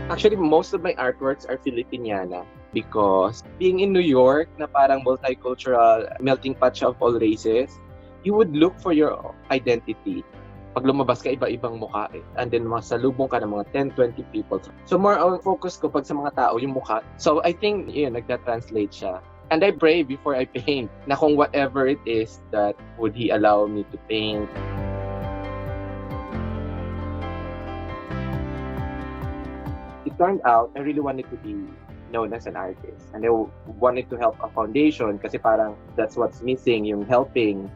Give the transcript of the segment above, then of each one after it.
Actually, most of my artworks are Filipiniana because being in New York na parang multicultural melting pot siya of all races, you would look for your identity. Pag lumabas ka, iba-ibang mukha eh. And then masalubong ka ng mga 10, 20 people. So more on focus ko pag sa mga tao, yung mukha. So I think, yun, nagda-translate siya. And I pray before I paint na kung whatever it is that would He allow me to paint. It turned out I really wanted to be known as an artist. And I wanted to help a foundation kasi parang that's what's missing, yung helping.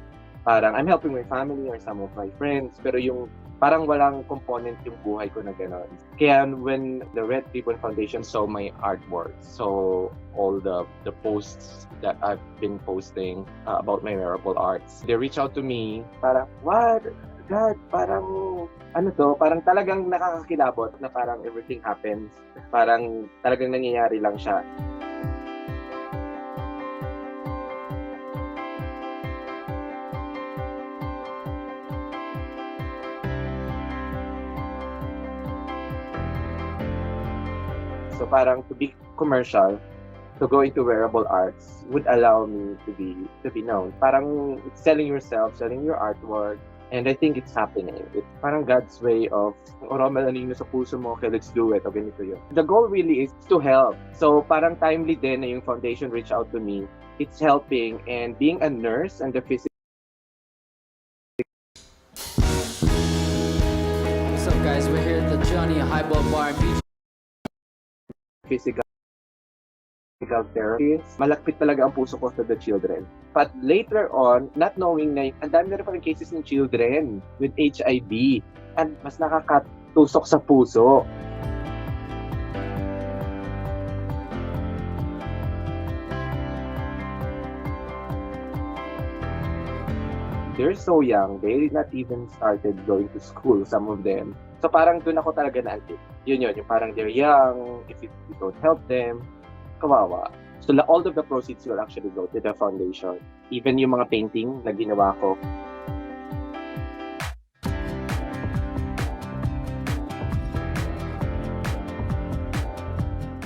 Parang I'm helping my family or some of my friends, pero yung parang walang component yung buhay ko na gano'n. Kaya when the Red Ribbon Foundation saw my artwork, so all the posts that I've been posting about my wearable arts, they reach out to me, parang, what? God, parang ano to, parang talagang nakakakilabot na parang everything happens. Parang talagang nangyayari lang siya. So parang to be commercial, to go into wearable arts would allow me to be known. Parang it's selling yourself, selling your artwork, and I think it's happening. It's parang God's way of, Romel, ano yung sa puso mo, okay, let's do it, o ganito yun. The goal really is to help. So parang timely din na yung foundation reach out to me. It's helping, and being a nurse and the physical. What's up, guys? We're here at the Johnny Highball Bar and Beach. Physical therapies, malapit talaga ang puso ko to the children. But later on, not knowing na ang dami na rin parang cases ng children with HIV, and mas nakakatusok sa puso. They're so young, they not even started going to school, some of them. So parang doon ako talaga naantig. Yun, yung parang they're young, if you don't help them, kawawa. So all of the proceeds will actually go to the foundation. Even yung mga painting na ginawa ko.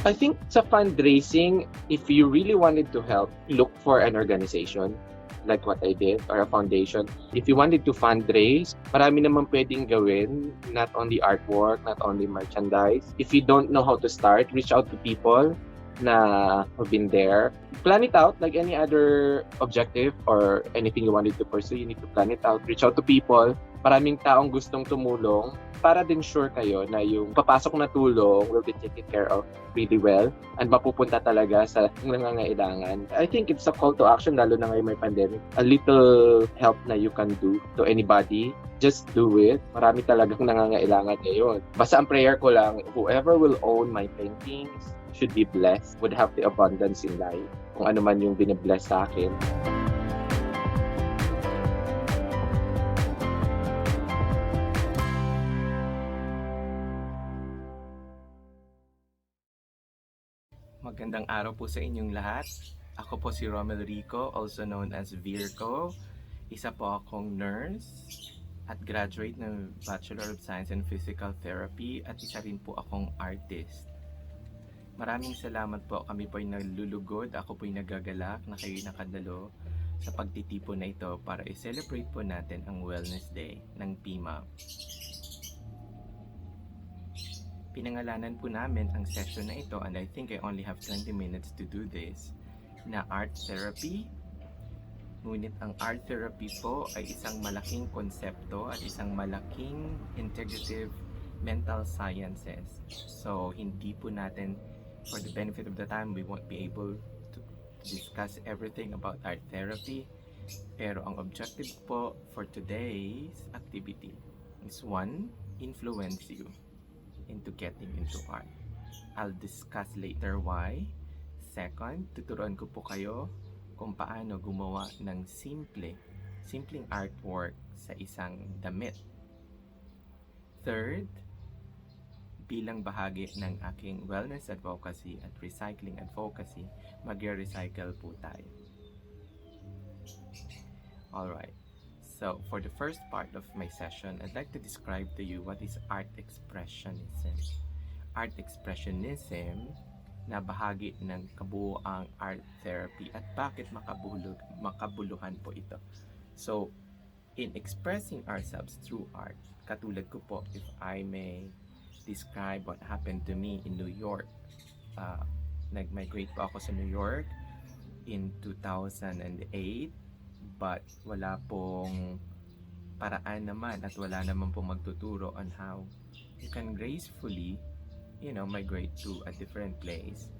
I think sa fundraising, if you really wanted to help, look for an organization like what I did, or a foundation. If you wanted to fundraise, marami naman pwedeng gawin, not only artwork, not only merchandise. If you don't know how to start, reach out to people na have been there. Plan it out like any other objective or anything you wanted to pursue. You need to plan it out. Reach out to people. Maraming taong gustong tumulong para din sure kayo na yung papasok na tulong will be taken care of really well and mapupunta talaga sa nangangailangan. I think it's a call to action lalo na ngayon may pandemic. A little help na you can do to anybody, just do it. Marami talagang nangangailangan ngayon. Basta ang prayer ko lang, whoever will own my paintings should be blessed, would have the abundance in life. Kung ano man yung binibless sa akin. Magandang araw po sa inyong lahat. Ako po si Romel Rico, also known as Virrco. Isa po akong nurse at graduate ng Bachelor of Science in Physical Therapy at isa rin po akong artist. Maraming salamat po. Kami po ay nalulugod. Ako po ay nagagalak na kayo nakadalo sa pagtitipon na ito para i-celebrate po natin ang Wellness Day ng PMAP. Pinangalanan po namin ang session na ito, and I think I only have 20 minutes to do this, na art therapy. Ngunit ang art therapy po ay isang malaking konsepto at isang malaking integrative mental sciences. So hindi po natin, for the benefit of the time, we won't be able to discuss everything about art therapy. Pero ang objective po for today's activity is 1, influence you into getting into art. I'll discuss later why. Second, tuturuan ko po kayo kung paano gumawa ng simpleng artwork sa isang damit. Third, bilang bahagi ng aking wellness advocacy at recycling advocacy, mag-recycle po tayo. Alright. So, for the first part of my session, I'd like to describe to you what is art expressionism. art expressionism na bahagi ng kabuoang art therapy at bakit makabuluhan po ito. So, in expressing ourselves through art, katulad ko po, if I may describe what happened to me in New York. Nag-migrate po ako sa New York in 2008, but wala pong paraan naman at wala naman pong magtuturo on how you can gracefully migrate to a different place,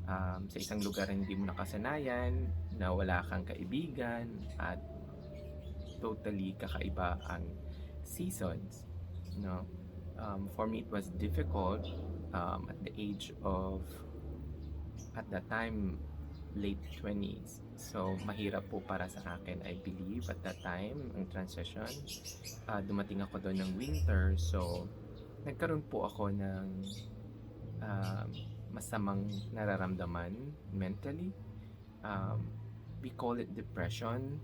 sa isang lugar na hindi mo nakasanayan, na wala kang kaibigan at totally kakaiba ang seasons, no? For me it was difficult at the age of, at that time, late 20s. So mahirap po para sa akin, I believe, at that time ang transition. Dumating ako doon ng winter, so nagkaroon po ako ng masamang nararamdaman mentally. We call it depression,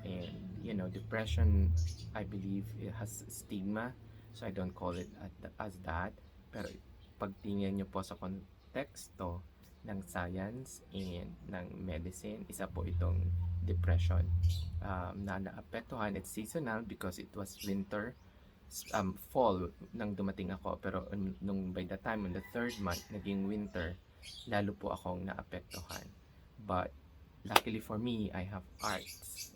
and depression, I believe it has stigma, so I don't call it as that. Pero pagtingin nyo po sa konteksto ng science and ng medicine, isa po itong depression na naapektuhan. It's seasonal because it was winter, fall nang dumating ako, pero nung by the time on the third month naging winter, lalo po akong naapektuhan. But luckily for me, I have arts.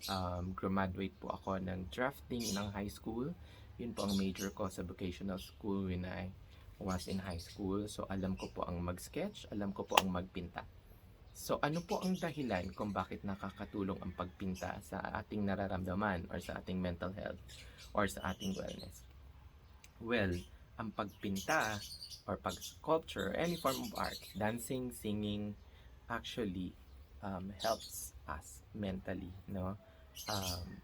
Graduate po ako ng drafting ng high school. Yun po ang major ko sa vocational school when I was in high school. So alam ko po ang mag-sketch, alam ko po ang magpinta. So ano po ang dahilan kung bakit nakakatulong ang pagpinta sa ating nararamdaman or sa ating mental health or sa ating wellness? Well, ang pagpinta or pag-sculpture, any form of art, dancing, singing, actually helps us mentally, no?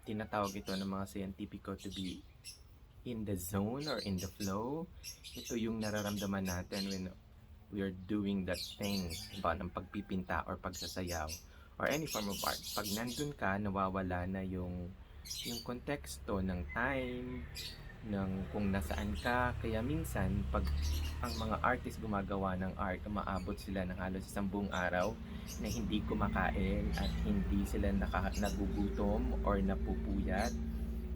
Tinatawag ito ng mga scientifico to be in the zone or in the flow. Ito yung nararamdaman natin when we are doing that thing, ba, ng pagpipinta or pagsasayaw or any form of art. Pag nandun ka, nawawala na yung konteksto ng time, ng kung nasaan ka. Kaya minsan, pag ang mga artist gumagawa ng art, umaabot sila ng halos isang buong araw na hindi kumakain at hindi sila nagugutom or napupuyat.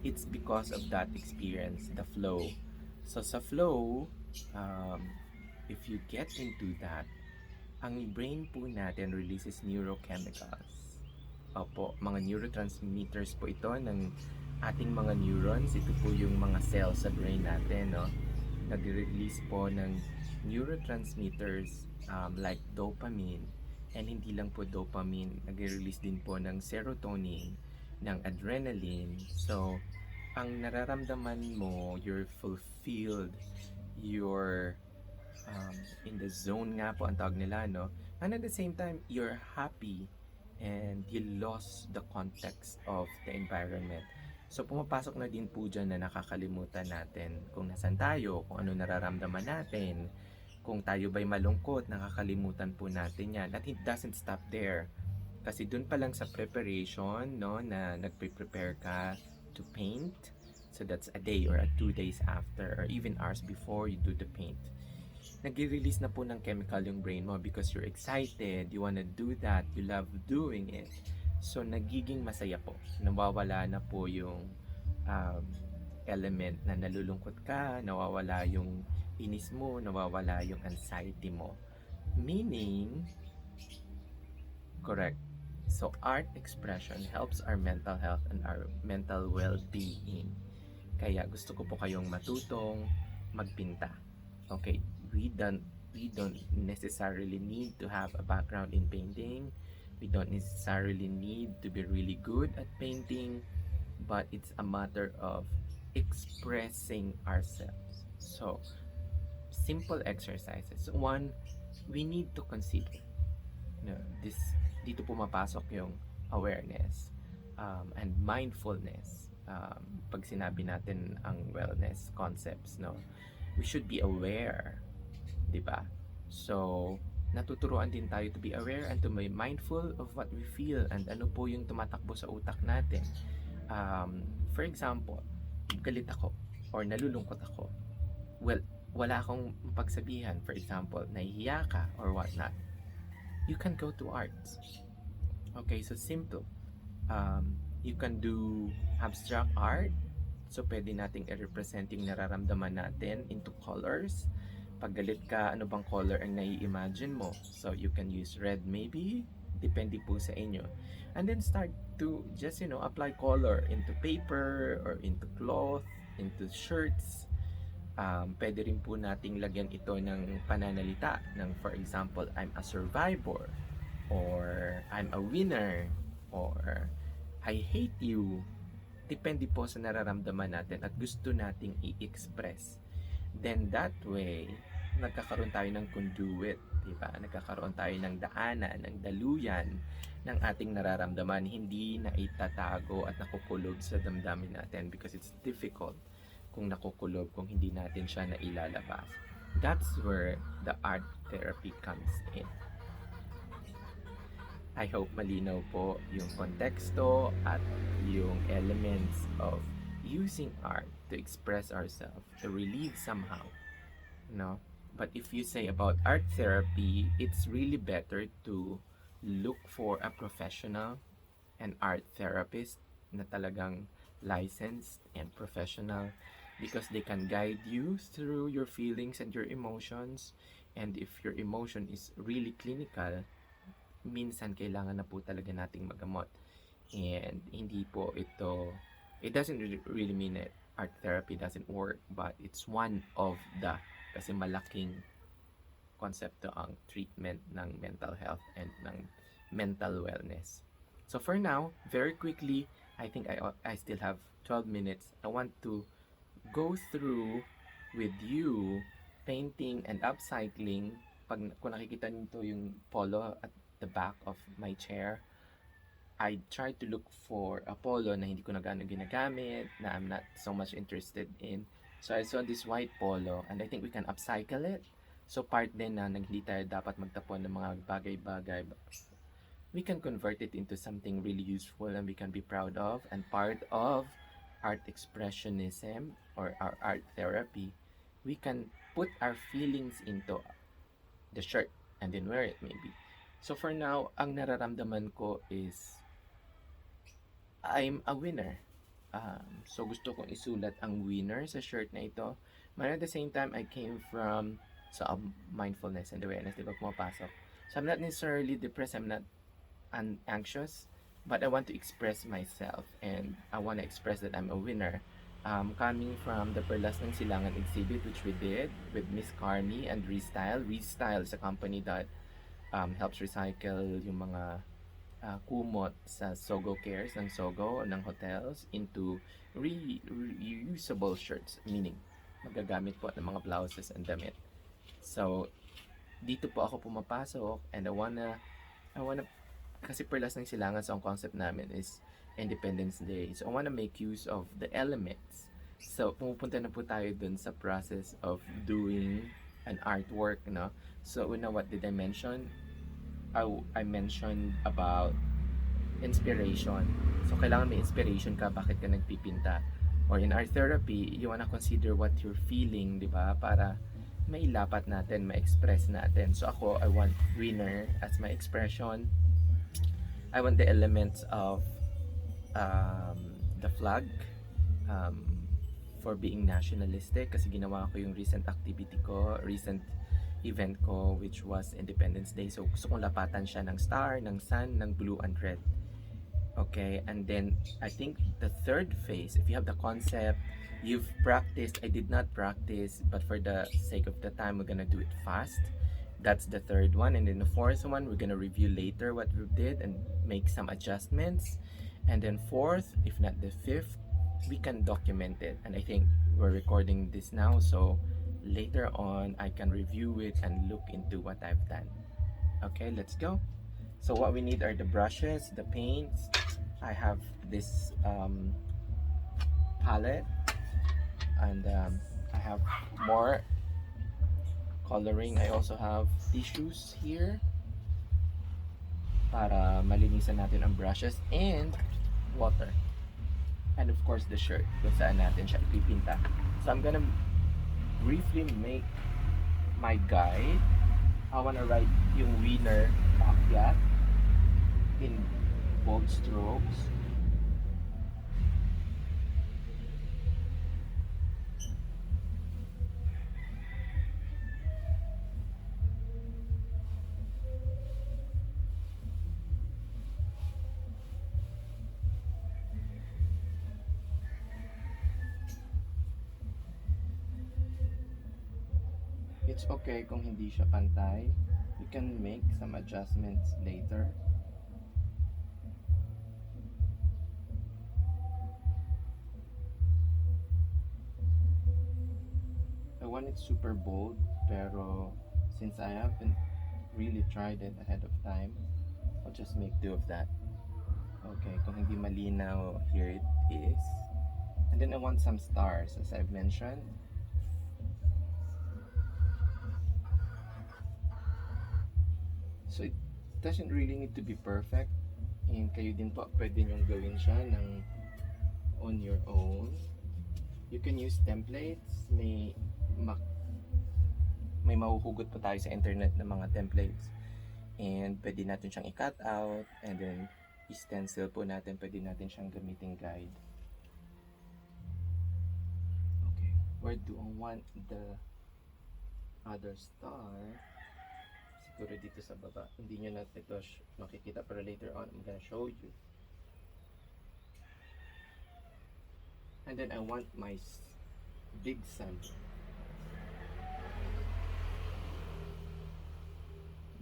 It's because of that experience, the flow. So sa flow, if you get into that, ang brain po natin releases neurochemicals. Opo, mga neurotransmitters po ito ng ating mga neurons. Ito po yung mga cells sa brain natin, no? Nag-release po ng neurotransmitters like dopamine, and hindi lang po dopamine, nag-release din po ng serotonin, ng adrenaline. So ang nararamdaman mo, you're fulfilled, you're in the zone nga po ang tawag nila, no? And at the same time, you're happy and you lost the context of the environment. So pumapasok na din po dyan na nakakalimutan natin kung nasan tayo, kung ano nararamdaman natin. Kung tayo ba'y malungkot, nakakalimutan po natin yan. At it doesn't stop there. Kasi dun pa lang sa preparation, no, na nagpe-prepare ka to paint. So that's a day or 2 days after or even hours before you do the paint. Nag-release na po ng chemical yung brain mo because you're excited, you wanna do that, you love doing it. So nagiging masaya po. Nawawala na po yung element na nalulungkot ka, nawawala yung inis mo, nawawala yung anxiety mo. Meaning, correct. So art expression helps our mental health and our mental well-being. Kaya gusto ko po kayong matutong magpinta. Okay, we don't necessarily need to have a background in painting. We don't necessarily need to be really good at painting, but it's a matter of expressing ourselves. So, simple exercises. One, we need to consider. Dito pumapasok yung awareness and mindfulness. Pag sinabi natin ang wellness concepts, no, we should be aware, di ba? So, natuturuan din tayo to be aware and to be mindful of what we feel and ano po yung tumatakbo sa utak natin. For example, galit ako or nalulungkot ako. Well, wala akong pagsabihan, for example, nahihiya ka or whatnot, you can go to arts. Okay, so simple. You can do abstract art. So, pwede nating i-represent yung nararamdaman natin into colors. Pag galit ka, ano bang color ang nai-imagine mo? So, you can use red maybe. Depende po sa inyo. And then start to just, apply color into paper or into cloth, into shirts. Pwede rin po nating lagyan ito ng pananalita ng, for example, I'm a survivor, or I'm a winner, or I hate you. Depende po sa nararamdaman natin at gusto nating i-express. Then that way, nagkakaroon tayo ng conduit, diba? Nagkakaroon tayo ng daanan, ng daluyan ng ating nararamdaman, hindi na itatago at nakukulog sa damdamin natin because it's difficult kung nakukulob, kung hindi natin siya nailalabas. That's where the art therapy comes in. I hope malinaw po yung konteksto at yung elements of using art to express ourselves, to relieve somehow, no? But if you say about art therapy, it's really better to look for a professional, an art therapist na talagang licensed and professional, because they can guide you through your feelings and your emotions. And if your emotion is really clinical, minsan kailangan na po talaga nating magamot. And hindi po ito, it doesn't really mean that art therapy doesn't work, but it's one of the, kasi malaking konsepto ang treatment ng mental health and ng mental wellness. So for now, very quickly, I think I still have 12 minutes. I want to go through with you painting and upcycling. Kung nakikita nito yung polo at the back of my chair, I tried to look for a polo na hindi ko na gano'ng ginagamit, na I'm not so much interested in. So I saw this white polo and I think we can upcycle it. So part din na hindi tayo dapat magtapon ng mga bagay-bagay. We can convert it into something really useful and we can be proud of, and part of art expressionism or our art therapy, we can put our feelings into the shirt and then wear it maybe. So for now, ang nararamdaman ko is I'm a winner. So gusto kong isulat ang winner sa shirt na ito. But at the same time, I came from mindfulness and awareness, di ba pumapasok? So I'm not necessarily depressed, I'm not anxious, but I want to express myself and I want to express that I'm a winner. Coming from the Perlas ng Silangan exhibit, which we did with Miss Carney and Restyle. Restyle is a company that helps recycle yung mga kumot sa Sogo Cares ng Sogo, ng hotels, into reusable shirts, meaning magagamit po ng mga blouses and damit. So, dito po ako pumapasok and I wanna kasi Perlas ng Silangan, so ang concept namin is Independence Day. So I wanna make use of the elements. So pumupunta na po tayo dun sa process of doing an artwork, no? So what did I mention? I mentioned about inspiration. So kailangan may inspiration ka, bakit ka nagpipinta? Or in art therapy, you wanna consider what you're feeling, di ba? Para mailapat natin, ma-express natin. So ako, I want winner as my expression. I want the elements of the flag for being nationalistic, kasi ginawa ko yung recent event ko, which was Independence Day. So gusto kong lapatan siya ng star, ng sun, ng blue and red. Okay, and then I think the third phase, if you have the concept, you've practiced. I did not practice, but for the sake of the time, we're gonna do it fast. That's the third one. And then the fourth one, we're gonna review later what we did and make some adjustments. And then fourth, if not the fifth, we can document it. And I think we're recording this now, so later on I can review it and look into what I've done. Okay, let's go. So what we need are the brushes, the paints. I have this palette, and I have more coloring. I also have tissues here para malinisan natin ang brushes, and water, and of course the shirt kung saan natin siya ipipinta. So I'm gonna briefly make my guide, I wanna write yung winner paakyat in bold strokes. It's okay kung hindi siya pantay. You can make some adjustments later. I want it super bold, pero since I haven't really tried it ahead of time, I'll just make do of that. Okay, kung hindi malinaw, here it is. And then I want some stars, as I've mentioned. So it doesn't really need to be perfect. And kayo din po, pwede nyong gawin siya ng on your own. You can use templates. May mahuhugot po tayo sa internet ng mga templates. And pwede natin siyang i-cut out. And then i-stencil po natin. Pwede natin siyang gamitin guide. Okay. Where do I want the other star? Siguro dito sa baba. Hindi nyo na ito makikita, pero later on I'm gonna show you. And then I want my big sun.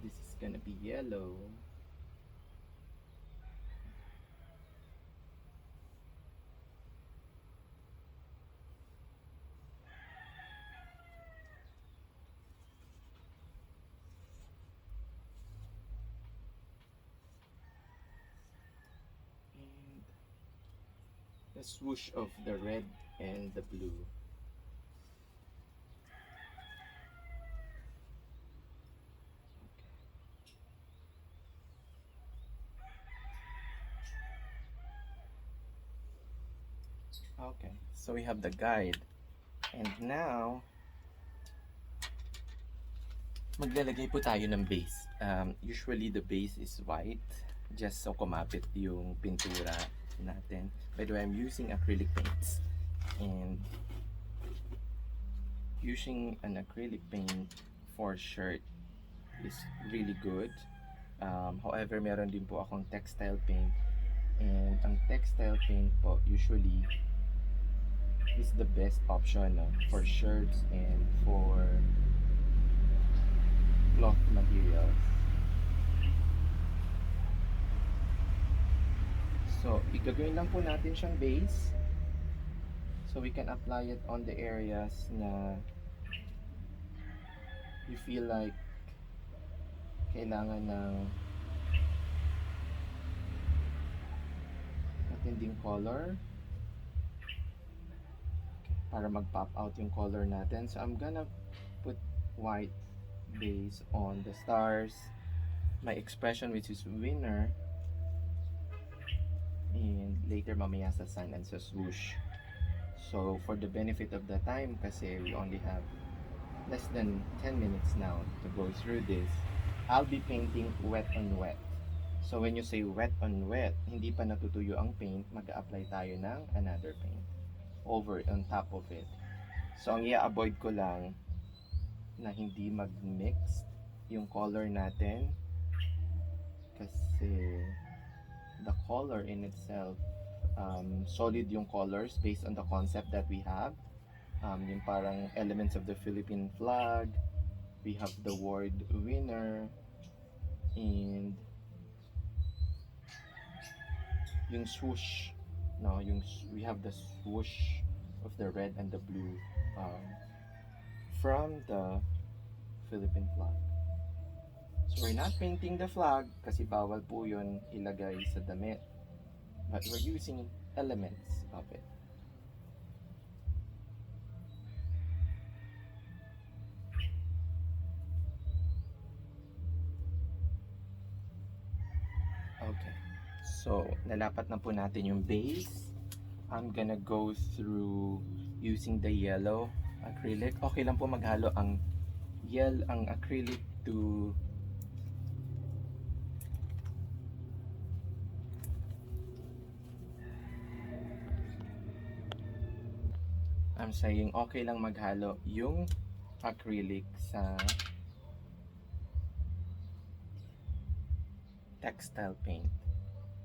This is gonna be yellow. The swoosh of the red and the blue. Okay, so we have the guide. And now, maglalagay po tayo ng base. Usually the base is white, just so kumapit yung pintura natin. By the way, I'm using acrylic paints. And using an acrylic paint for shirt is really good. However, meron din po akong textile paint. And ang textile paint po usually is the best option for shirts and for cloth materials. So, igagawin lang po natin siyang base so we can apply it on the areas na you feel like kailangan ng matinding color para mag-pop out yung color natin. So I'm gonna put white base on the stars, my expression which is winner, and later mamaya sa sun and sa swoosh. So for the benefit of the time, kasi we only have less than 10 minutes now to go through this, I'll be painting wet on wet. So when you say wet on wet, hindi pa natutuyo ang paint, mag-a-apply tayo ng another paint over on top of it. So ang i-avoid ko lang na hindi mag-mix yung color natin, kasi the color in itself, solid yung colors based on the concept that we have. Yung parang elements of the Philippine flag, we have the word winner, and yung swoosh, no, we have the swoosh of the red and the blue from the Philippine flag. So we're not painting the flag kasi bawal po yun ilagay sa damit, but we're using elements of it. Okay, so nalapat na po natin yung base. I'm gonna go through using the yellow acrylic. Okay lang po maghalo ang acrylic to I'm saying okay lang maghalo yung acrylic sa textile paint.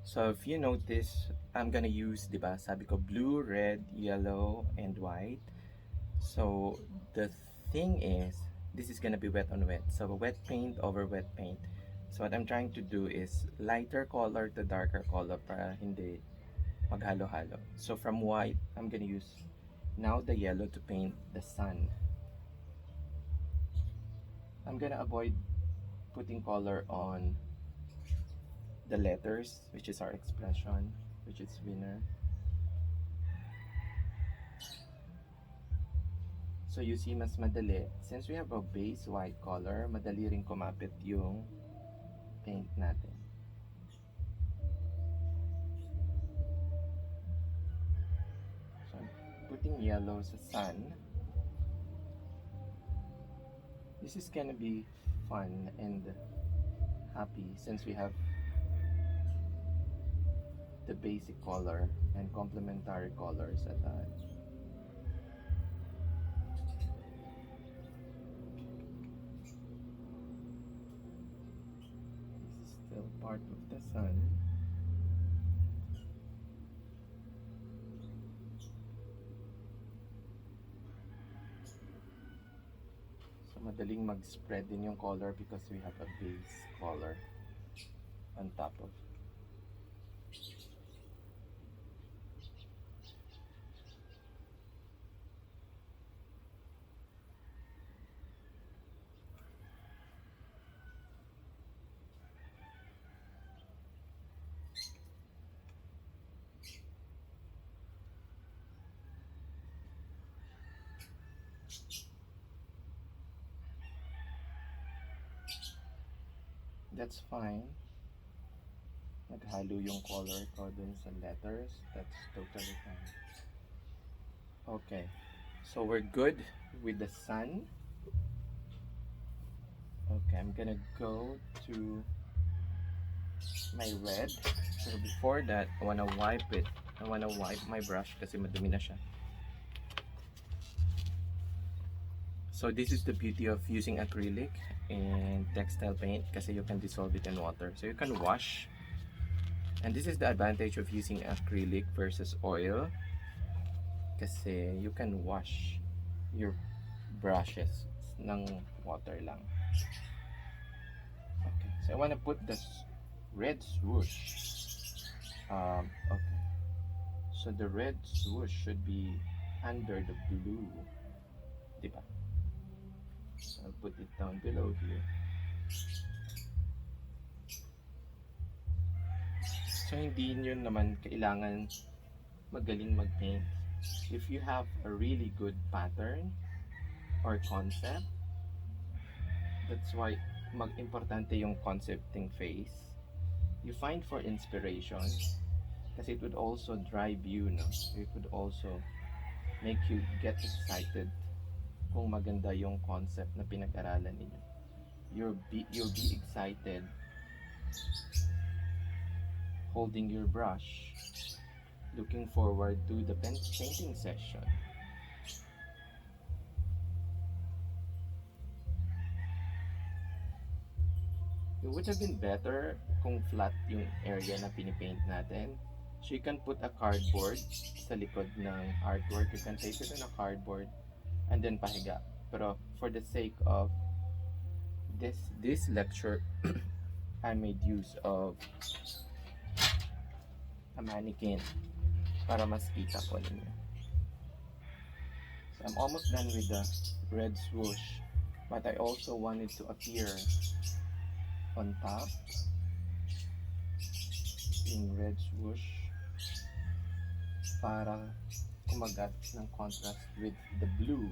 So if you notice, I'm gonna use, diba, sabi ko blue, red, yellow, and white. So the thing is, this is gonna be wet on wet. So wet paint over wet paint. So what I'm trying to do is lighter color to darker color para hindi maghalo-halo. So from white, I'm gonna use now the yellow to paint the sun. I'm gonna avoid putting color on the letters, which is our expression, which is winner. So you see, mas madali. Since we have a base white color, madali rin kumapit yung paint natin. So I'm putting yellow sa sun. This is gonna be fun and happy since we have the basic color and complementary colors at that. This is still part of the sun. So madaling mag-spread din yung color because we have a base color on top of. That's fine. Naghalo yung color ko dun sa letters. That's totally fine. Okay. So we're good with the sun. Okay, I'm gonna go to my red. So before that, I wanna wipe it. I wanna wipe my brush kasi madumi na siya. So this is the beauty of using acrylic and textile paint kasi you can dissolve it in water. So you can wash. And this is the advantage of using acrylic versus oil kasi you can wash your brushes ng water lang. Okay, so I want to put the red swoosh. Okay, so the red swoosh should be under the blue, diba? So I'll put it down below here. So hindi nyo naman kailangan magaling mag-paint. If you have a really good pattern or concept, that's why mag-importante yung concepting phase. You find for inspiration kasi it would also drive you, no? It would also make you get excited kung maganda yung concept na pinag-aralan ninyo. You'll be excited holding your brush, looking forward to the painting session. It would have been better kung flat yung area na pinipaint natin. So you can put a cardboard sa likod ng artwork. You can tape it on a cardboard and then pahiga. Pero for the sake of this lecture, I made use of a mannequin para mas kita ko ninyo. So I'm almost done with the red swoosh, but I also wanted to appear on top in red swoosh para kumagat ng contrast with the blue.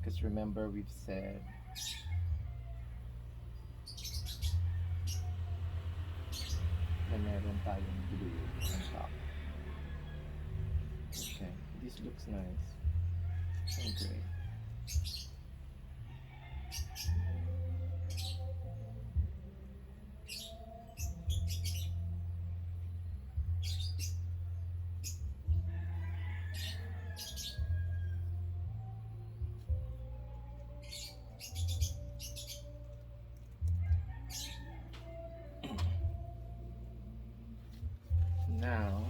Because remember we've said na meron tayong blue on top. Okay, this looks nice. Okay. Now,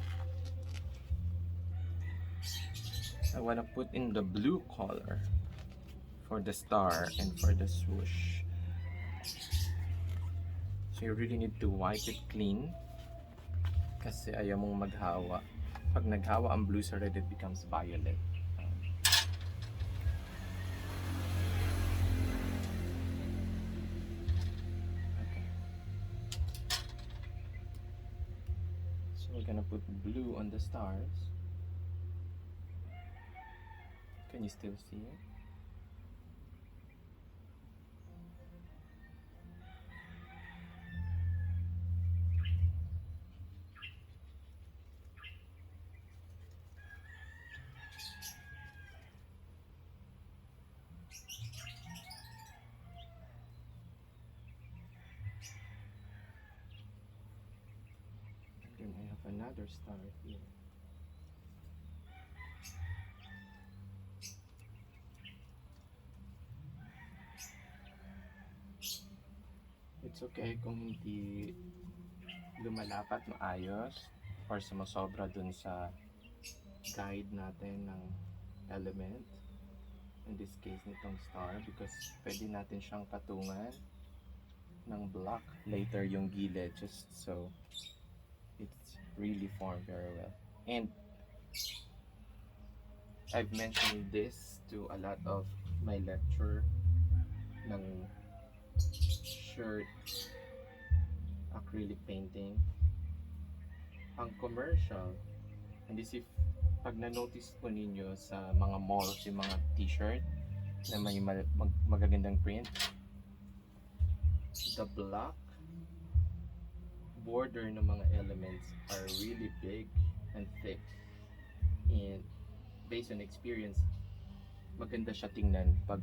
I want to put in the blue color for the star and for the swoosh. So you really need to wipe it clean kasi ayaw mong maghawa. Pag naghawa ang blue sa red, it becomes violet. Okay. So we're gonna put blue on the stars. Can you still see it? And then I have another star here. It's okay kung hindi lumalapat maayos or sumasobra dun sa guide natin ng element. In this case nitong star because pwede natin siyang patungan ng block later yung gilid just so it's really formed very well. And I've mentioned this to a lot of my lecture ng shirt acrylic painting. Ang commercial, and this if pag na-notice po ninyo sa mga malls yung mga t-shirt na may magagandang print, the black border ng mga elements are really big and thick, and based on experience maganda siya tingnan pag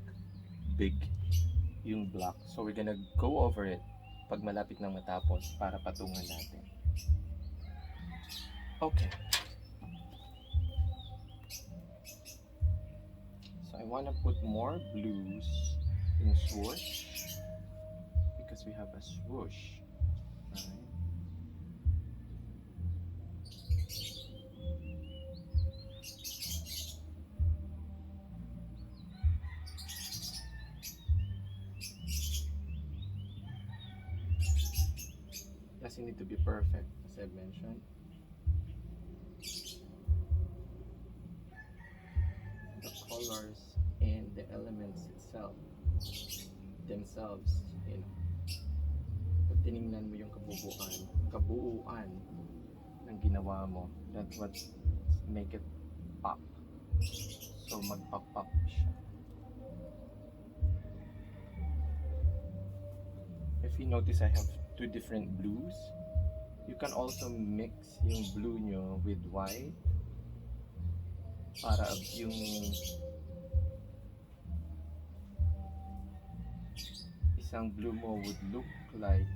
big yung black. So we're gonna go over it pag malapit nang matapos para patungan natin. Okay. So I wanna put more blues in swoosh because we have a swoosh, right? Doesn't need to be perfect, as I mentioned. The colors and the elements themselves, you know. Pag tinignan mo yung kabuuan ng ginawa mo, that's what make it pop. So magpa-pop siya. If you notice, I have two different blues. You can also mix yung blue nyo with white para yung isang blue mo would look like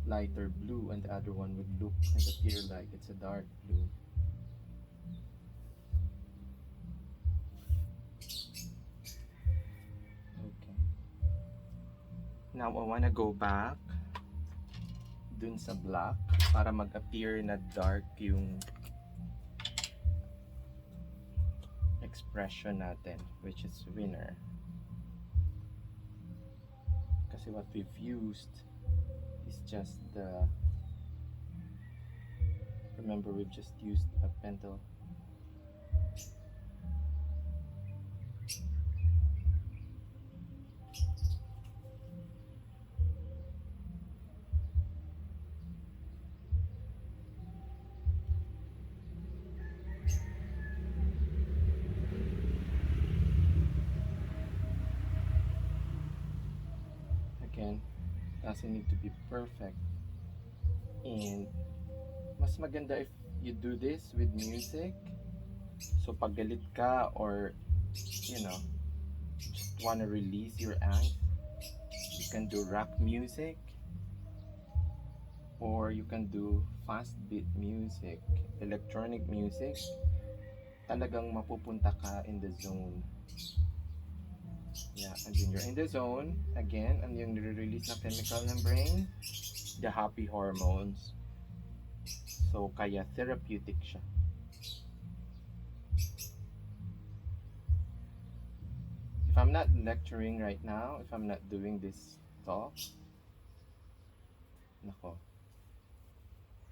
lighter blue and the other one would look and appear like it's a dark blue. Okay. Now I wanna go back dun sa black para mag-appear na dark yung expression natin, which is winner. Kasi what we've used is just the, remember we've just used a pentel. Again, doesn't need to be perfect. And mas maganda if you do this with music. So pag galit ka or you know, just want to release your angst, you can do rock music, or you can do fast beat music, electronic music. Talagang mapupunta ka in the zone. Yeah, and when you're in the zone, again, ano yung nire-release na chemical ng brain? The happy hormones. So, kaya therapeutic siya. If I'm not lecturing right now, if I'm not doing this talk, nako,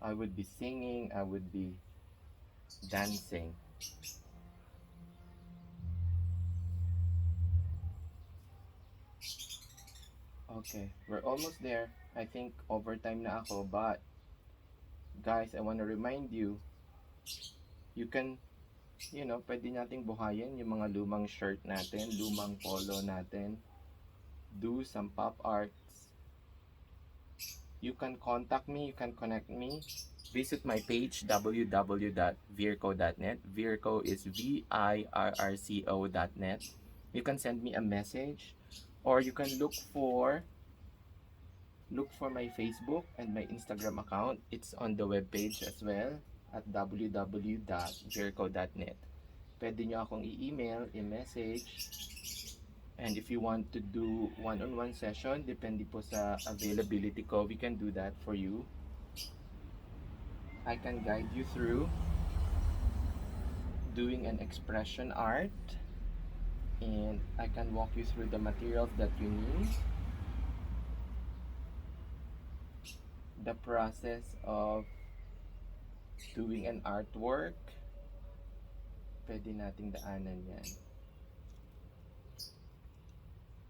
I would be singing, I would be dancing. Okay, we're almost there. I think overtime na ako, but guys, I want to remind you, you can, pwede nating buhayin yung mga lumang shirt natin, lumang polo natin, do some pop arts. You can contact me, you can connect me. Visit my page, www.virrco.net. Virrco is VIRRCO.net. You can send me a message, or you can look for my Facebook and my Instagram account. It's on the webpage as well at www.virrco.net. Pwede nyo akong i-email, i-message. And if you want to do one-on-one session, depende po sa availability ko, we can do that for you. I can guide you through doing an expression art, and I can walk you through the materials that you need, the process of doing an artwork. Pwede nating daanan yan.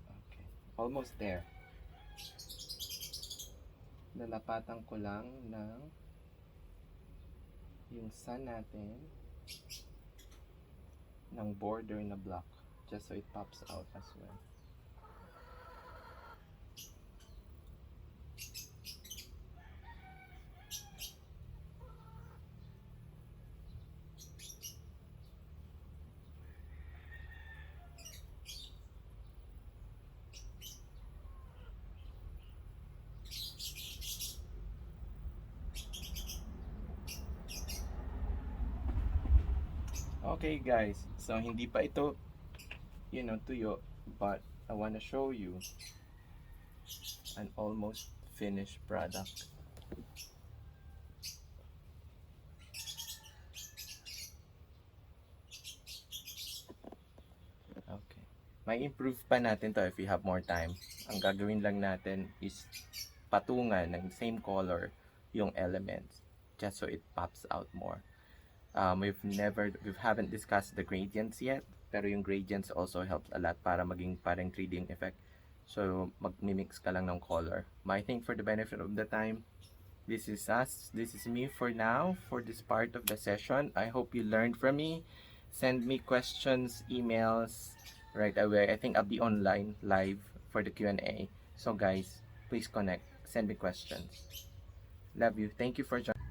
Okay, almost there. Lalapatan ko lang ng yung sun natin ng border na black, just so it pops out as well. Okay guys, so hindi pa ito, tuyo, but I wanna show you an almost finished product. Okay. May improve pa natin to if we have more time. Ang gagawin lang natin is patungan ng same color yung elements, just so it pops out more. We haven't discussed the gradients yet, pero yung gradients also helps a lot para maging parang 3D effect. So, mag-mix ka lang ng color. But I think for the benefit of the time, this is me for now, for this part of the session. I hope you learned from me. Send me questions, emails right away. I think I'll be online live for the Q&A. So guys, please connect. Send me questions. Love you. Thank you for joining.